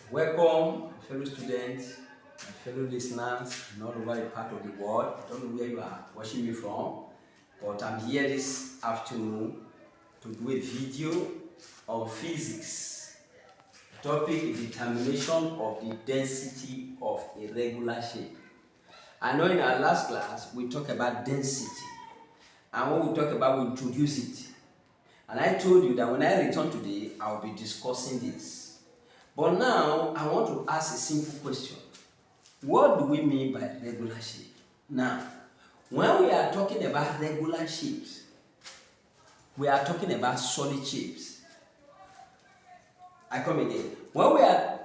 Welcome, fellow students, my fellow listeners, and all over the part of the world. I don't know where you are watching me from, but I'm here this afternoon to do a video on physics. The topic is determination of the density of a regular shape. I know in our last class we talked about density, and when we talk about, we introduce it. And I told you that when I return today, I'll be discussing this. But now, I want to ask a simple question. What do we mean by regular shape? Now, when we are talking about regular shapes, we are talking about solid shapes. I come again. When we are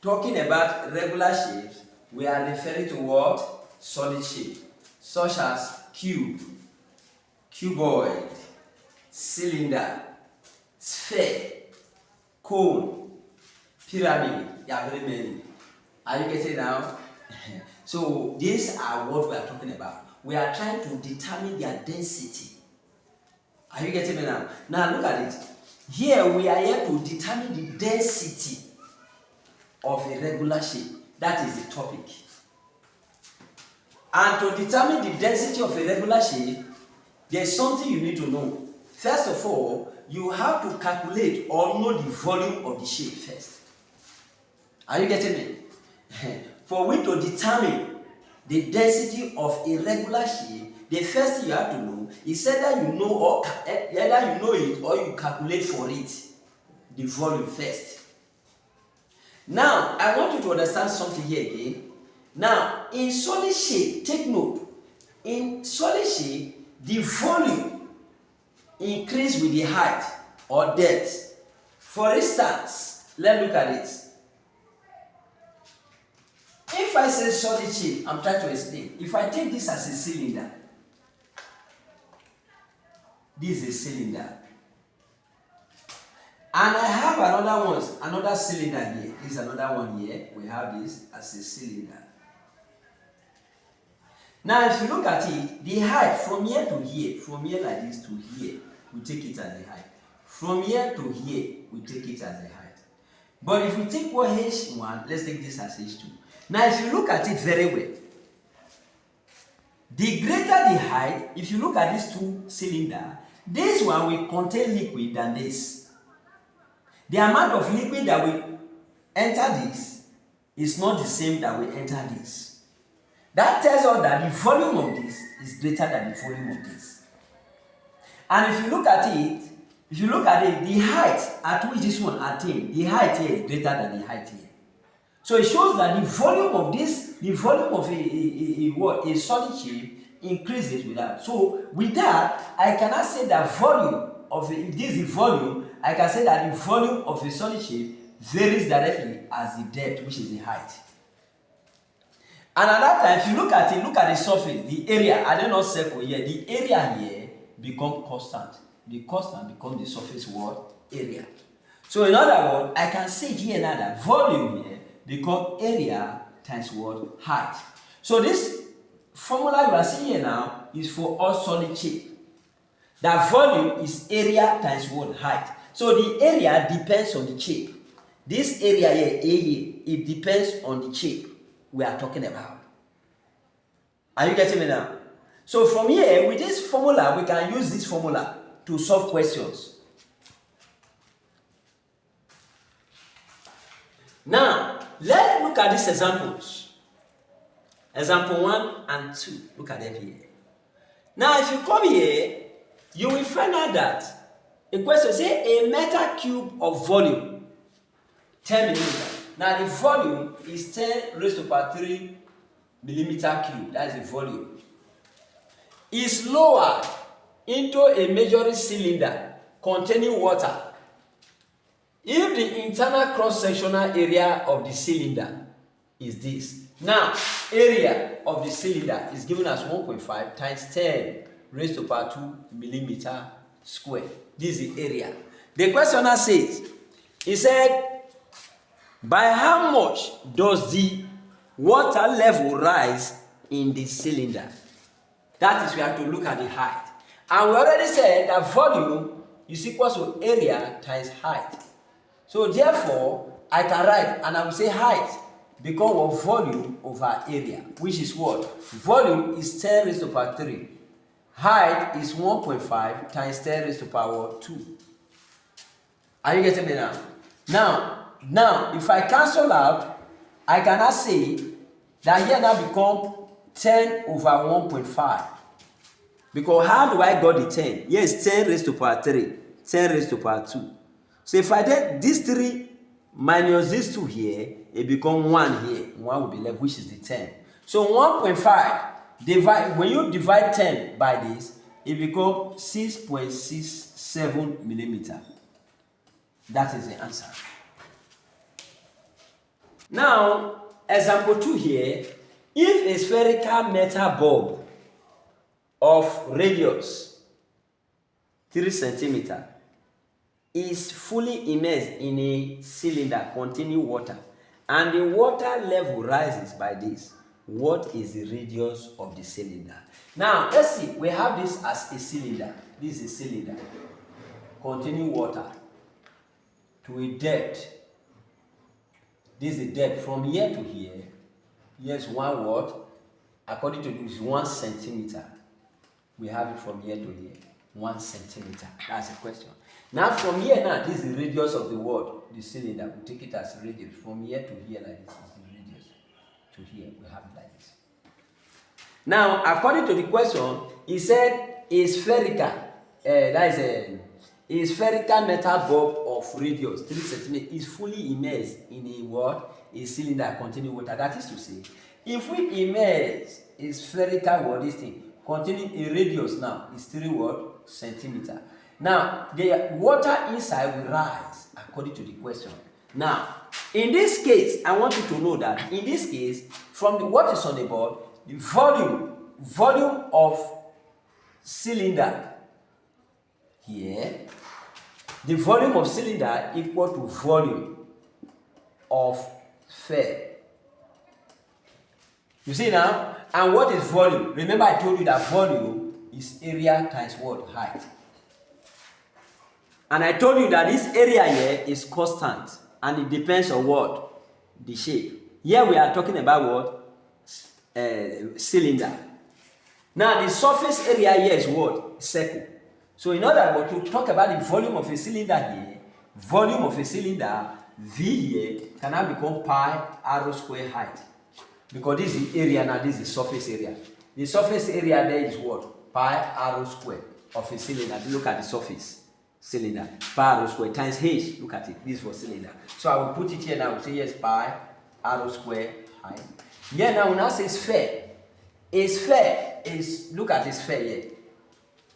talking about regular shapes, we are referring to what? Solid shape, such as cube, cuboid, cylinder, sphere, cone, pyramid. There are very many. Are you getting it now? So these are what we are talking about. We are trying to determine their density. Are you getting me now? Now look at it. Here we are here to determine the density of a regular shape. That is the topic. And to determine the density of a regular shape, there's something you need to know. First of all, you have to calculate or know the volume of the shape first. Are you getting me? For we to determine the density of a regular shape, the first thing you have to know is either you know it or you calculate for it the volume first. Now, I want you to understand something here again. Now, in solid shape, take note. In solid shape, the volume increase with the height or depth. For instance, let's look at it. If I say solid shape, I'm trying to explain. If I take this as a cylinder, this is a cylinder, and I have another cylinder here. This is another one here. We have this as a cylinder. Now, if you look at it, the height from here to here, from here like this to here, we take it as a height. From here to here, we take it as a height. But if we take what H1, let's take this as H2. Now, if you look at it very well, the greater the height, if you look at these two cylinders, this one will contain liquid than this. The amount of liquid that will enter this is not the same that will enter this. That tells us that the volume of this is greater than the volume of this. And if you look at it, the height at which this one attains, the height here is greater than the height here. So it shows that the volume of a solid shape increases with that. So with that, I cannot say that if this is the volume, I can say that the volume of a solid shape varies directly as the depth, which is the height. And at that time, if you look at the surface, the area, I don't know circle here, the area here becomes constant. The constant becomes the surface area. So in other words, I can say here now that volume here becomes area times height. So this formula you are seeing here now is for all solid shape. That volume is area times height. So the area depends on the shape. This area here, A here, it depends on the shape we are talking about. Are you getting me now? So from here, with this formula, we can use this formula to solve questions. Now, let's look at these examples. Example 1 and 2. Look at them here. Now, if you come here, you will find out that a question say a metal cube of volume 10 millimeters. Now, the volume is 10 raised to power 3 millimeter cube. That is the volume. Is lowered into a measuring cylinder containing water if the internal cross-sectional area of the cylinder is this. Now, area of the cylinder is given as 1.5 times 10 raised to power 2 millimeter square. This is the area. The questioner says, he said, by how much does the water level rise in the cylinder? That is, we have to look at the height. And we already said that volume is equal to area times height. So therefore, I can write and I will say height because of volume over area, which is what? Volume is 10 raised to power 3. Height is 1.5 times 10 raised to power 2. Are you getting me now? Now, if I cancel out, I cannot say that here now become 10 over 1.5. Because how do I got the 10? Here is 10 raised to power 3, 10 raised to power 2. So if I did these 3 minus these 2 here, it become 1 here. 1 will be left, which is the 10. So 1.5, when you divide 10 by this, it becomes 6.67 millimeter. That is the answer. Now, example 2 here. If a spherical metal bulb of radius 3 centimeter is fully immersed in a cylinder containing water, and the water level rises by this, what is the radius of the cylinder? Now, let's see. We have this as a cylinder. This is a cylinder containing water to a depth. This is the depth from here to here. Here's 1 what? According to this, 1 centimeter. We have it from here to here. 1 centimeter. That's the question. Now from here now, this is the radius of the word, the cylinder. We take it as radius. From here to here like this is the radius. To here, we have it like this. Now, according to the question, it said a spherical, a spherical metal bulb of radius 3 centimeters is fully immersed in a what? A cylinder containing water. That is to say, if we immerse a spherical what this thing containing a radius now is 3 what? Centimeter. Now, the water inside will rise according to the question. Now, in this case, I want you to know that in this case, from what is on the board, the volume of cylinder here, the volume of cylinder equal to volume of sphere. You see now? And what is volume? Remember I told you that volume is area times what? Height. And I told you that this area here is constant and it depends on what? The shape. Here we are talking about what? Cylinder. Now the surface area here is what? Circle. So in other words, to talk about the volume of a cylinder here, volume of a cylinder, V here, can now become pi r square height. Because this is the area now, this is the surface area. The surface area there is what? Pi r square of a cylinder. Look at the surface. Cylinder. Pi r square times h. Look at it. This is for cylinder. So I will put it here now. I will say yes, pi r square height. Here now we now say sphere. A sphere is, look at this sphere here.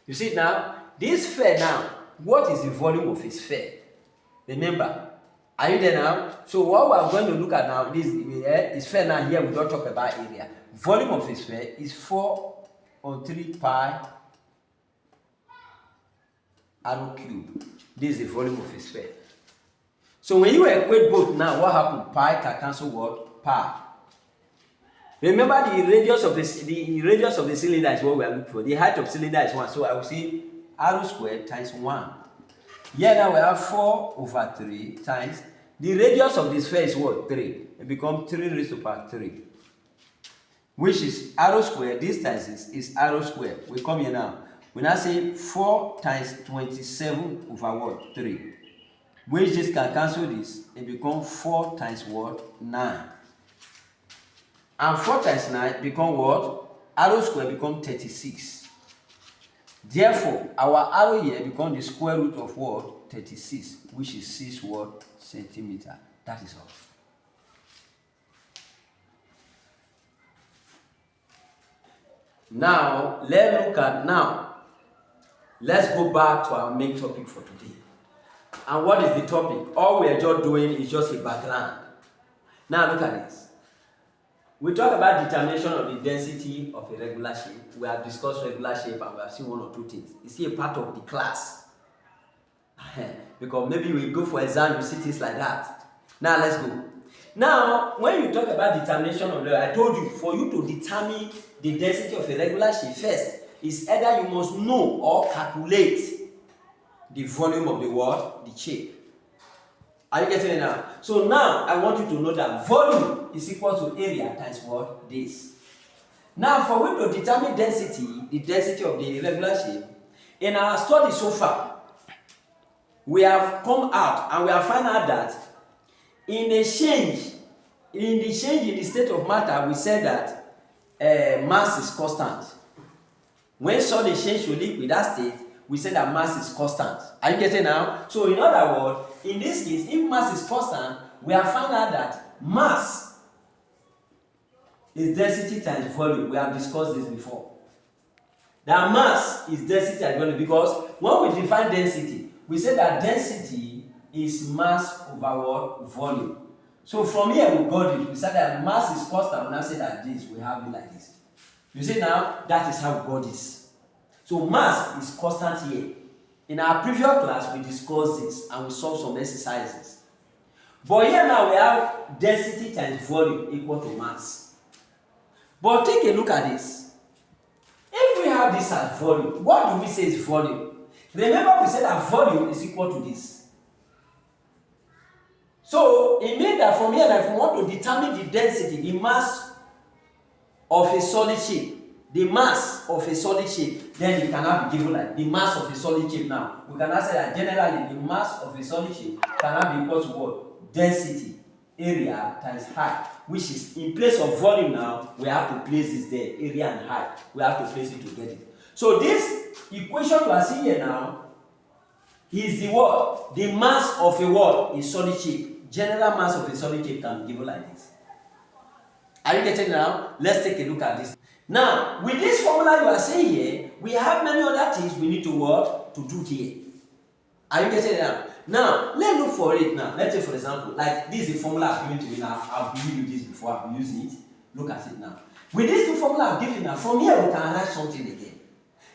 You see it now? This sphere now, what is the volume of a sphere? Remember, are you there now? So what we are going to look at now, this is sphere now. Here we don't talk about area. Volume of a sphere is 4/3 pi r cube. This is the volume of a sphere. So when you equate both now, what happened? Pi can cancel what? Pi. Remember the radius of the cylinder is what we are looking for. The height of cylinder is 1. So I will say r squared times 1. Here now we have 4/3 times the radius of this sphere is what? 3. It becomes 3 raised to power 3. Which is r squared. This times is r squared. We come here now. We now say 4 times 27 over what? 3. Which this can cancel this. It becomes 4 times what? 9. And 4 times 9 become what? R square become 36. Therefore, our arrow here become the square root of what? 36, which is 6 what? Centimeter. That is all. Now, let's go back to our main topic for today. And what is the topic? All we are just doing is just a background. Now look at this. We talk about determination of the density of a regular shape. We have discussed regular shape and we have seen 1 or 2 things. It's a part of the class. Because maybe we go for exam, you see things like that. Now let's go. Now, when you talk about determination of the, I told you, for you to determine the density of a regular shape first, is either you must know or calculate the volume of the what? The shape. Are you getting it now? So now I want you to know that volume is equal to area times what? This. Now for we to determine density, the density of the irregular shape, in our study so far, we have come out and we have found out that in the change in the state of matter, we said that mass is constant. When solid change to liquid, that state, we said that mass is constant. Are you getting now? So in other words, in this case, if mass is constant, we have found out that mass is density times volume. We have discussed this before. That mass is density times volume, because when we define density, we said that density is mass over what? Volume. So from here we got it. We said that mass is constant. We now say that this, we have it like this. You see now, that is how God is. So mass is constant here. In our previous class, we discussed this and we solved some exercises. But here now we have density times volume equal to mass. But take a look at this. If we have this as volume, what do we say is volume? Remember we said that volume is equal to this. So it means that from here, if we want to determine the density, the mass of a solid shape, the mass of a solid shape, then it cannot be given like the mass of a solid shape now. We cannot say that generally the mass of a solid shape cannot be equal to what? Density, area times height, which is in place of volume now, we have to place this there, area and height. We have to place it to get it. So this equation you are seeing here now is the what? The mass of a what? A solid shape. General mass of a solid shape can be given like this. Are you getting it now? Let's take a look at this. Now, with this formula you are seeing here, we have many other things we need to work to do here. Are you getting it now? Now, let's look for it now. Let's say, for example, like this is the formula I've given to you now. I've given you this before, I've used it. Look at it now. With this new formula I've given you now, from here we can write something again.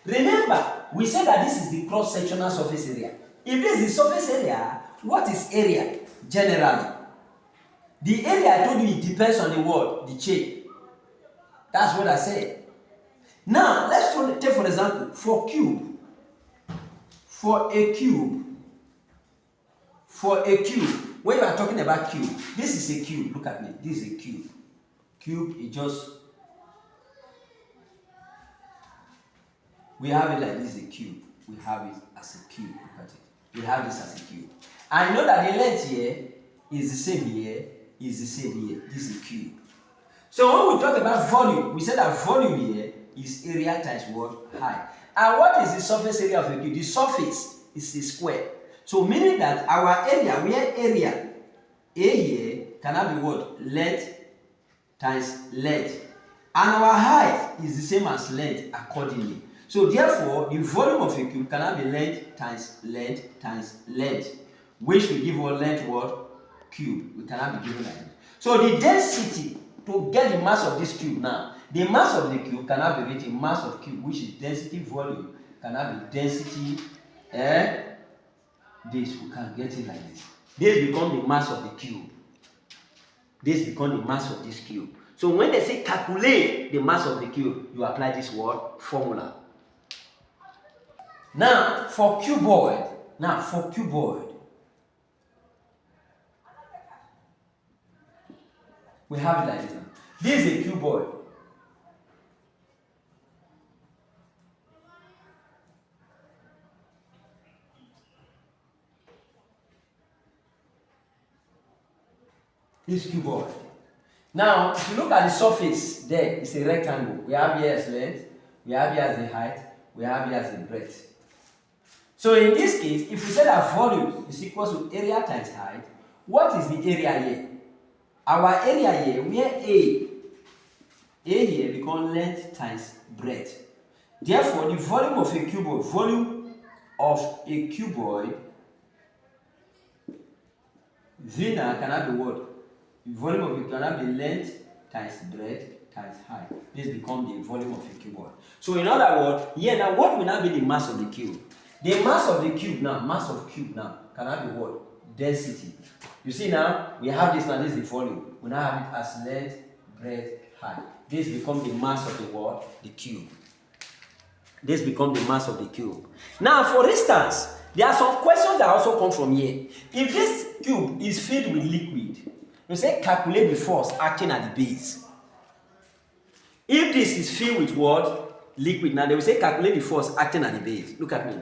Remember, we said that this is the cross-sectional surface area. If this is the surface area, what is area? Generally, the area I told you, it depends on the word, the shape. That's what I said. Now, let's take for example, for a cube, when you are talking about cube, this is a cube, look at me, this is a cube. Cube is just, we have it like this is a cube. We have it as a cube, look at it. We have this as a cube. And you know that the length here is the same here, is the same here. This is a cube. So when we talk about volume, we said that volume here is area times what? Height. And what is the surface area of a cube? The surface is a square. So meaning that our area, where area A here cannot be what? Length times length. And our height is the same as length accordingly. So therefore, the volume of a cube cannot be length times length times length, which will give what? Length what? Cube. We cannot be given like that. So the density, to get the mass of this cube now, the mass of the cube cannot be written mass of cube, which is density volume, cannot be density, this, we can get it like this. This becomes the mass of the cube. This becomes the mass of this cube. So when they say calculate the mass of the cube, you apply this word formula. Now for cuboid, we have it like this now. This is a cuboid. This cuboid. Now, if you look at the surface, there it's a rectangle. We have here as length, we have here as the height, we have here as the breadth. So in this case, if we say that volume is equal to area times height, what is the area here? Our area here, where A here becomes length times breadth. Therefore, the volume of a cuboid, V now cannot be what? The volume of it cannot be length times breadth times height. This becomes the volume of a cuboid. So in other words, here now what will now be the mass of the cube? The mass of the cube now, cannot be what? Density. You see now, we have this now, this is the volume. We now have it as length, breadth, height. This becomes the mass of the what? The cube. This becomes the mass of the cube. Now, for instance, There are some questions that also come from here. If this cube is filled with liquid, you say calculate the force acting at the base. If this is filled with what? Liquid. Now they will say calculate the force acting at the base. Look at me.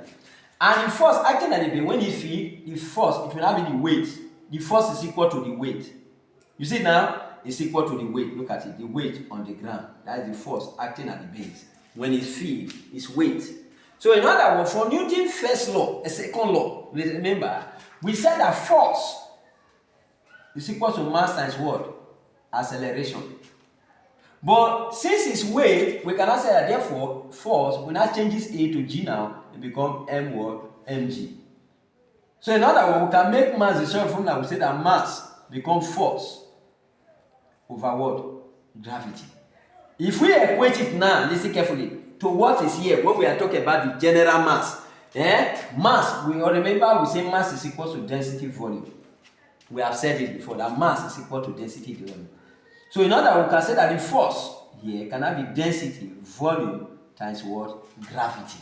And the force acting at the base, when you feel the force, it will not be the weight. The force is equal to the weight. You see now? It's equal to the weight. Look at it. The weight on the ground. That is the force acting at the base. When it's filled, it's weight. So in other words, for Newton's first law, a second law, remember, we said that force is equal to mass times what? Acceleration. But since it's weight, we cannot say that therefore force, when that changes A to G now, it becomes M what? Mg. So in other words, we can make mass the same formula. We say that mass becomes force over what? Gravity. If we equate it now, listen carefully, to what is here, when we are talking about the general mass. Mass, we all remember we say mass is equal to density volume. We have said it before, that mass is equal to density volume. So in other words, we can say that the force here cannot be density volume times what? Gravity.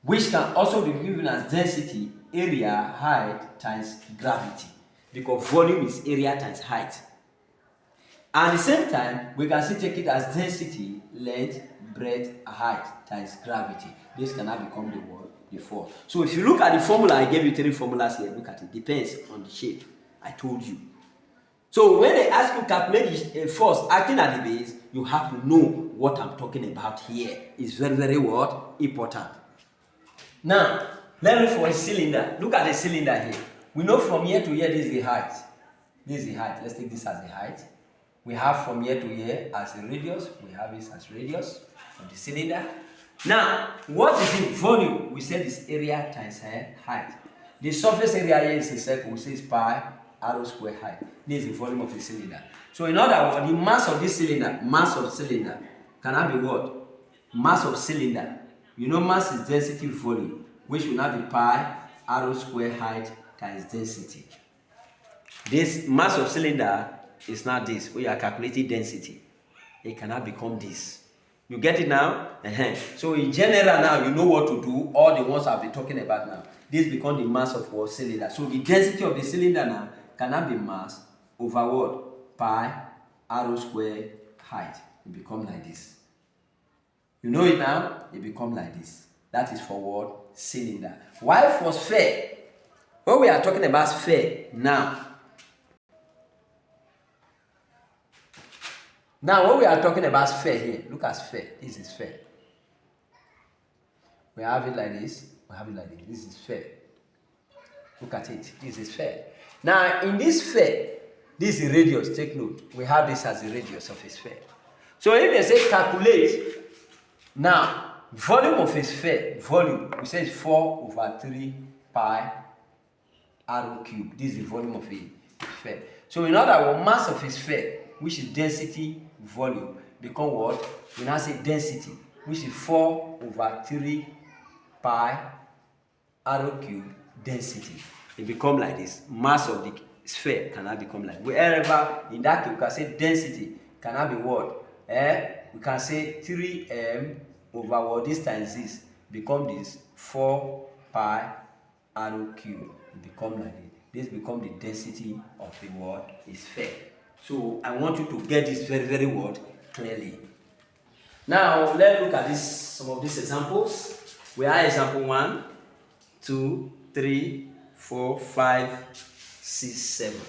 Which can also be given as density area height times gravity. Because volume is area times height. And at the same time, we can still take it as density, length, breadth, height times gravity. This cannot become the word, the force. So if you look at the formula, I gave you 3 formulas here. Look at it. Depends on the shape. I told you. So when they ask you to calculate the force acting at the base, you have to know what I'm talking about here. It's very, very what? Important. Now, let's look for a cylinder. Look at the cylinder here. We know from here to here, this is the height. This is the height. Let's take this as the height. We have from here to here as a radius. We have this as radius of the cylinder. Now, what is it? Volume. We said this area times height. The surface area here is a circle. We say it's pi r square height. This is the volume of the cylinder. So in other words, the mass of this cylinder, cannot be what? Mass of cylinder. You know mass is density volume, which will not be pi r square height times density. This mass of cylinder is not this. We are calculating density. It cannot become this. You get it now? So in general now, you know what to do. All the ones I've been talking about now. This becomes the mass of what? Cylinder. So the density of the cylinder now cannot be mass over what? Pi r square height. It becomes like this. You know it now? It becomes like this. That is for what? Cylinder. Why for sphere? When we are talking about sphere now. Now, when we are talking about sphere here, look at sphere. This is sphere. We have it like this. We have it like this. This is sphere. Look at it. This is sphere. Now, in this sphere, this is radius. Take note. We have this as the radius of a sphere. So, if they say calculate, now, volume of a sphere, volume, we say it's 4 over 3 pi r cube. This is the volume of a sphere. So, in other words, mass of a sphere, which is density volume, become what? We now say density, which is 4 over 3 pi r cube density. It become like this. Mass of the sphere cannot become like wherever in that case we can say density cannot be what? We can say 3m over what? This times this become this 4 pi r cube. It become like this. This become the density of the word is sphere. So I want you to get this very, very word clearly. Now let's look at this, some of these examples. We have example 1, 2, 3, 4, 5, 6, 7.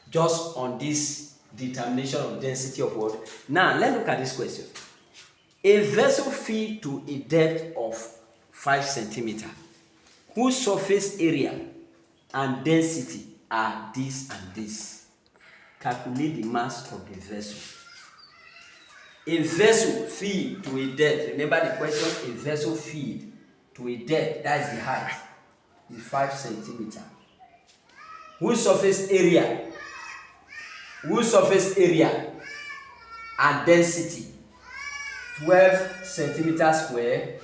Just on this determination of density of water. Now let's look at this question. A vessel filled to a depth of 5 centimeters, whose surface area and density are this and this. Calculate the mass of the vessel. A vessel filled to a depth. Remember the question? A vessel filled to a depth. That is the height. Is 5 centimeters. Whose surface area? Whose surface area and density? 12 centimeters square.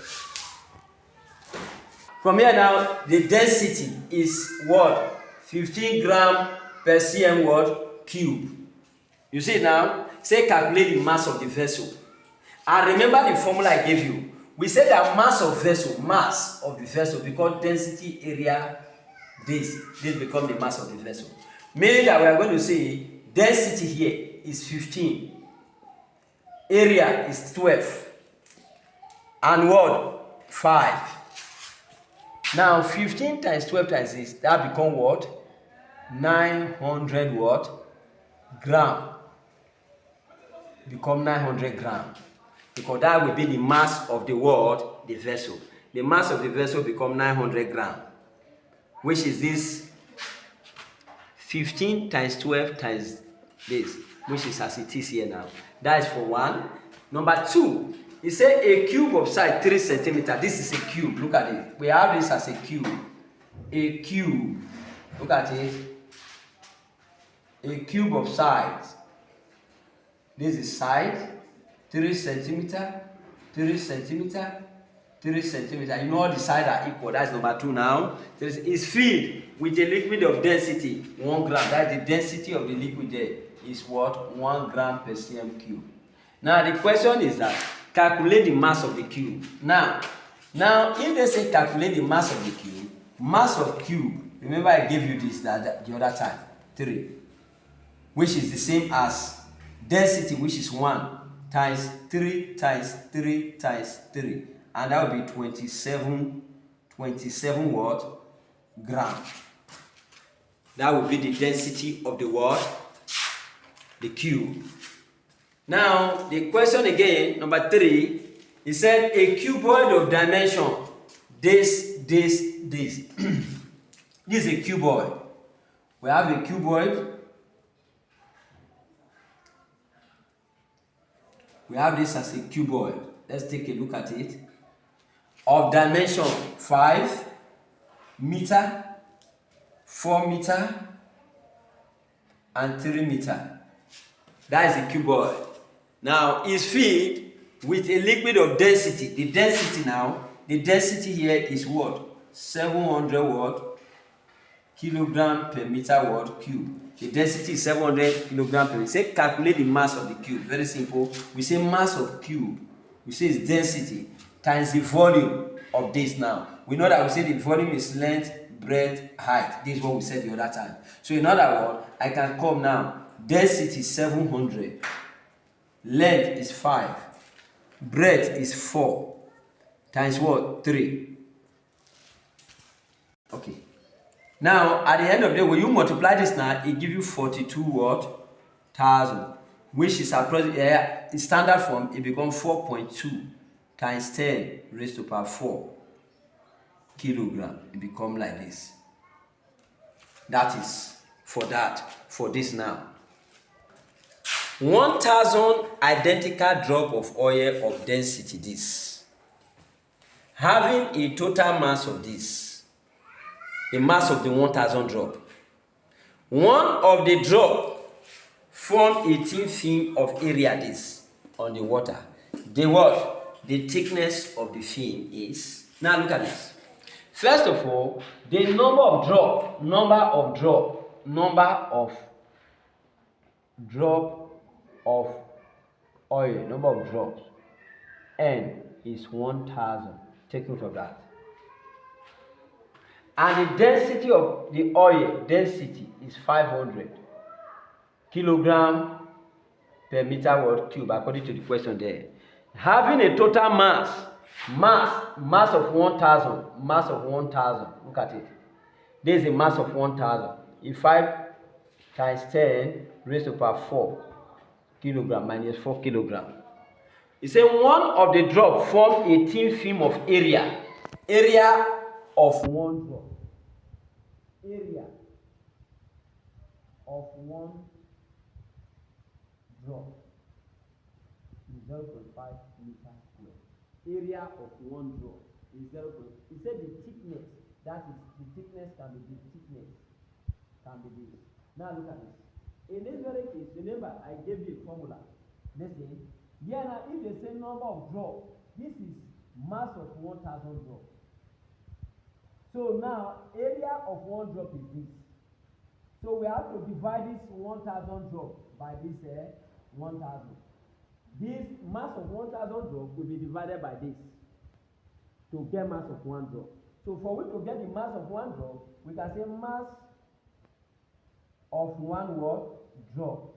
From here now, the density is what? 15 gram per cm what? Cube. You see now, say calculate the mass of the vessel. And remember the formula I gave you. We say that mass of the vessel, because density, area, this become the mass of the vessel. Meaning that we are going to say density here is 15, area is 12, and what? 5. Now 15 times 12 times this, that become what? 900 what? Gram. Become 900 gram. Because that will be the mass of the what? The vessel. The mass of the vessel become 900 gram. Which is this 15 times 12 times this, which is as it is here now. That is for one. Number two, it said a cube of size 3 centimeters. This is a cube. Look at it. We have this as a cube. A cube. Look at it. A cube of size. This is size 3 centimeters, 3 centimeters, 3 centimeters. You know all the sides are equal. That's number two now. It's filled with a liquid of density 1 gram. That's the density of the liquid there. Is what? 1 gram per cm cube. Now the question is that calculate the mass of the cube. Now if they say calculate the mass of the cube, mass of cube, remember I gave you this the other time, 3, which is the same as density, which is 1 times 3 times 3 times 3, and that will be 27 what? Gram. That will be the density of the what? The cube. Now the question again, number 3, it said a cuboid of dimension this. This is a cuboid. We have a cuboid. We have this as a cuboid. Let's take a look at it. Of dimension 5 meter, 4 meter, and 3 meter. That is a cuboid. Now it's filled with a liquid of density. The density here is what? 700 what? Kilogram per meter what? Cube. The density is 700 kilogram per meter. Say calculate the mass of the cube. Very simple. We say mass of cube. We say it's density times the volume of this now. We know that we say the volume is length, breadth, height. This is what we said the other time. So in other words, I can come now. Density is 700. Length is 5. Breadth is 4. Times what? 3. Okay. Now, at the end of the day, when you multiply this now, it gives you 42 what? Thousand. Which is in standard form, it becomes 4.2 times 10 raised to power 4 kilogram. It becomes like this. That is for this now. 1,000 identical drop of oil of density this, having a total mass of this, the mass of the 1,000 drop. One of the drop form 18 film of area this on the water. The what? The thickness of the film is. Now look at this. First of all, the number of drop of oil, number of drops, N is 1,000. Take note of that. And the density of the oil, density is 500 kilogram per meter what cube, according to the question there. Having a total mass of 1,000, look at it. There is a mass of 1,000. If 5 times 10 raised to power 4 kilogram minus 4 kilogram. It says one of the drop form 18 film of area. Area of one drop. Area of one drop is 0.5 meter square. Area of one drop is 0. It said the thickness, that is the thickness can be this. Now look at this. In this very case, remember I gave you a formula. Listen. Here now, if the same number of drops, this is mass of 1,000 drops. So now, area of one drop is this. So we have to divide this 1,000 drops by this 1,000. This mass of 1,000 drops will be divided by this. to get mass of one drop. So for we to get the mass of one drop, we can say mass of one what? Drop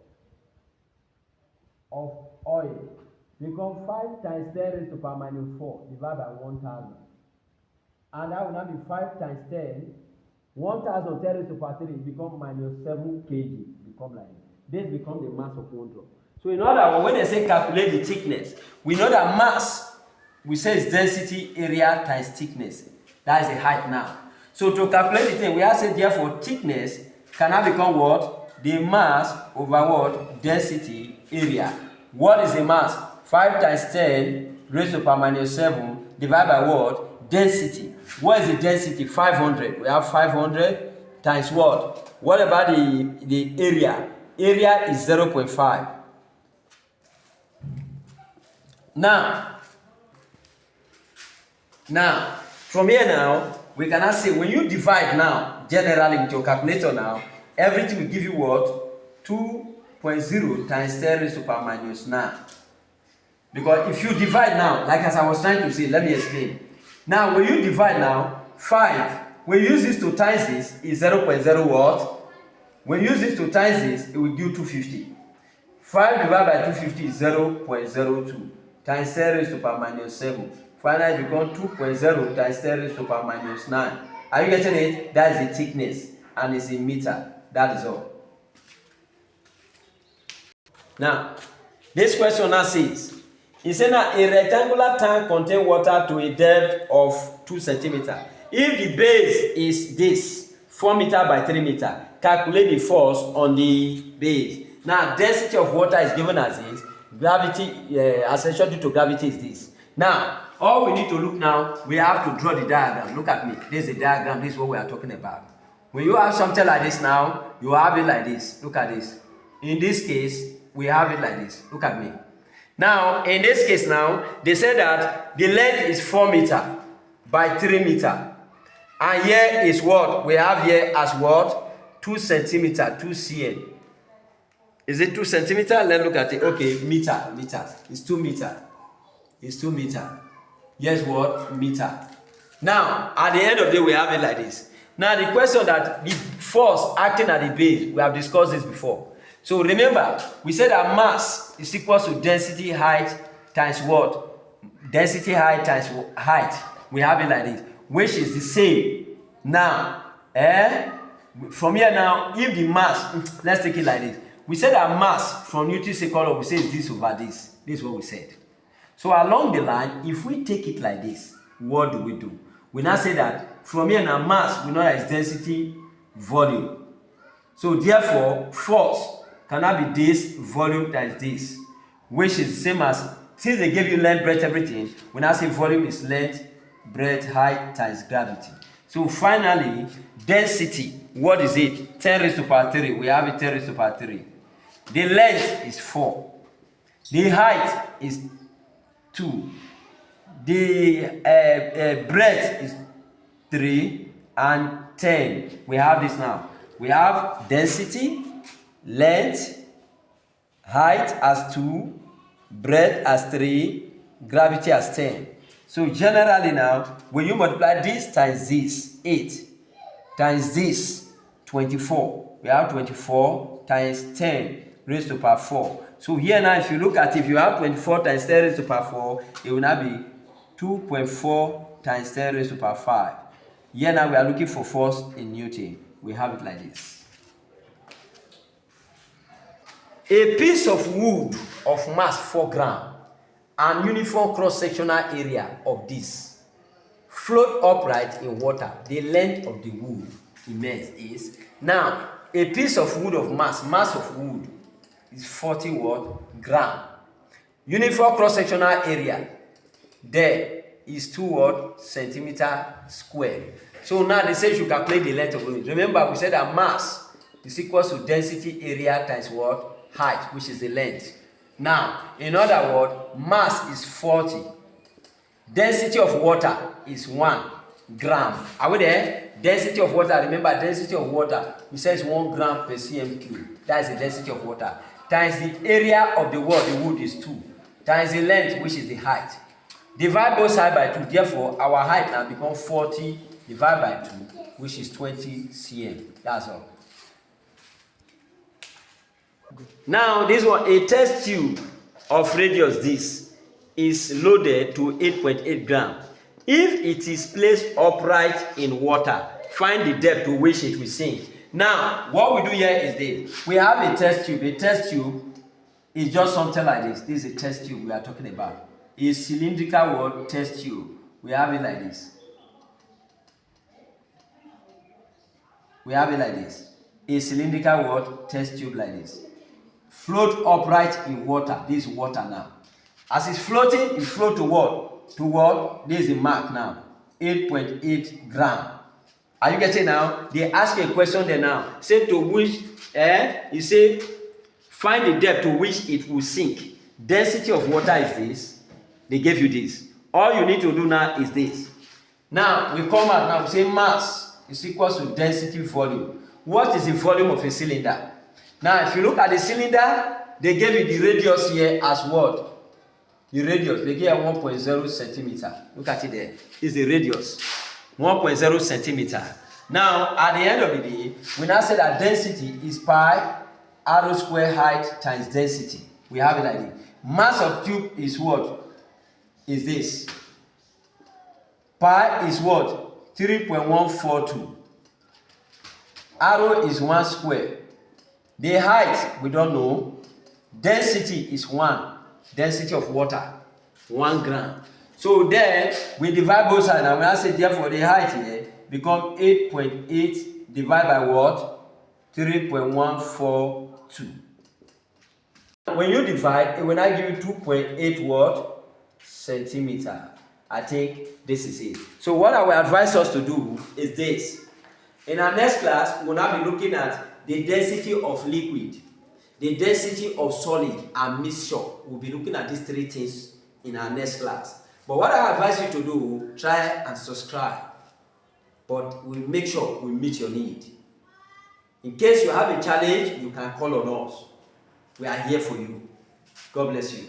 of oil become 5 times 10 raised to power minus 4 divided by 1,000. And that will now be 5 times 10. 1,000 10 raised to power 3 become minus 7 kg. Become like this. This becomes the mass of one drop. So in other words, when they say calculate the thickness, we know that mass, we say is density area times thickness. That is the height now. So to calculate the thing, we have said therefore thickness can now become what? The mass over what? Density area. What is the mass? 5 times 10 raised to power minus 7 divided by what? Density. What is the density? 500. We have 500 times what? What about the area? Area is 0.5. Now, from here now, we cannot say when you divide now, generally with your calculator now, everything will give you what? 2.0 times 10 raised to power minus 9. Because if you divide now, like as I was trying to say, let me explain. Now, when you divide now, 5, when you use this to times this, is 0.0 what? When you use this to times this, it will give 250. 5 divided by 250 is 0.02 times 10 raised to power minus 7. Finally, it becomes 2.0 times 10 raised to power minus 9. Are you getting it? That is the thickness, and it's in meter. That is all. Now, this question now says, it says now a rectangular tank contains water to a depth of 2 centimeters. If the base is this, 4 meters by 3 meters, calculate the force on the base. Now, density of water is given as this. Gravity, acceleration due to gravity is this. Now, all we need to look now, we have to draw the diagram. Look at me. This is the diagram. This is what we are talking about. When you have something like this now, you have it like this. Look at this. In this case, we have it like this. Look at me. Now, in this case now, they say that the length is 4 meters by 3 meters. And here is what? We have here as what? 2 centimeters, 2 cm. Is it 2 centimeters? Let's look at it. Okay, meter. It's 2 meters. It's 2 meters. Yes, what? Meter. Now, at the end of the day, we have it like this. Now, the question that the force acting at the base, we have discussed this before. So remember, we said that mass is equal to density height times what? Density height times height. We have it like this, which is the same. Now, from here now, if the mass, let's take it like this. We said that mass from Newton's second law, we say is this over this. This is what we said. So along the line, if we take it like this, what do? We now say that from here now, mass, we know that is density volume. So therefore, force cannot be this volume times this, which is the same as, since they gave you length, breadth, everything, we now say volume is length, breadth, height times gravity. So finally, density, what is it? 10 raised to power 3. We have it 10 raised to power 3. The length is 4. The height is 2. The breadth is 3 and 10. We have this now. We have density, length, height as 2, breadth as 3, gravity as 10. So generally now, when you multiply this times this, 8, times this, 24. We have 24 times 10 raised to power 4. So here now, if you look at it, if you have 24 times 10 raised to power 4, it will now be 2.4 times 10 raised to power 5. Here now, we are looking for force in Newton. We have it like this. A piece of wood of mass 4 grams and uniform cross-sectional area of this float upright in water. The length of the wood immense is, now a piece of wood of mass of wood is 40 what? Gram. Uniform cross-sectional area there is 2 what? Centimeter square. So now they say you should calculate the length of the wood. Remember, we said that mass is equal to density area times what? Height, which is the length. Now, in other words, mass is 40. Density of water is 1 gram. Are we there? Density of water, remember, density of water, we say it's 1 gram per cm cube. That is the density of water. Times the area of the wood is 2. Times the length, which is the height. Divide both sides by 2. Therefore, our height now becomes 40 divided by 2, which is 20 cm. That's all. Now, this one, a test tube of radius this is loaded to 8.8 grams. If it is placed upright in water, find the depth to which it will sink. Now, what we do here is this. We have a test tube. A test tube is just something like this. This is a test tube we are talking about. A cylindrical test tube. We have it like this. We have it like this. A cylindrical test tube like this. Float upright in water. This is water now. As it's floating, it floats to what? To what? This is the mark now. 8.8 gram. Are you getting now? They ask you a question there now. Say to which, you say, find the depth to which it will sink. Density of water is this. They gave you this. All you need to do now is this. Now, we come out now, we say mass is equal to density volume. What is the volume of a cylinder? Now, if you look at the cylinder, they gave you the radius here as what? The radius, they gave 1.0 centimeter. Look at it there. It's the radius. 1.0 centimeter. Now, at the end of the day, we now say that density is pi r square height times density. We have it like this. Mass of tube is what? Is this. Pi is what? 3.142. R is 1 square. The height, we don't know. Density is 1. Density of water, 1 gram. So then, we divide both sides. And when I say therefore the height here become 8.8 divided by what? 3.142. When you divide, it will now give you 2.8 what? Centimeter. I think this is it. So what I will advise us to do is this. In our next class, we will now be looking at the density of liquid, the density of solid, and mixture. We'll be looking at these 3 things in our next class. But what I advise you to do, try and subscribe. But we'll make sure we meet your need. In case you have a challenge, you can call on us. We are here for you. God bless you.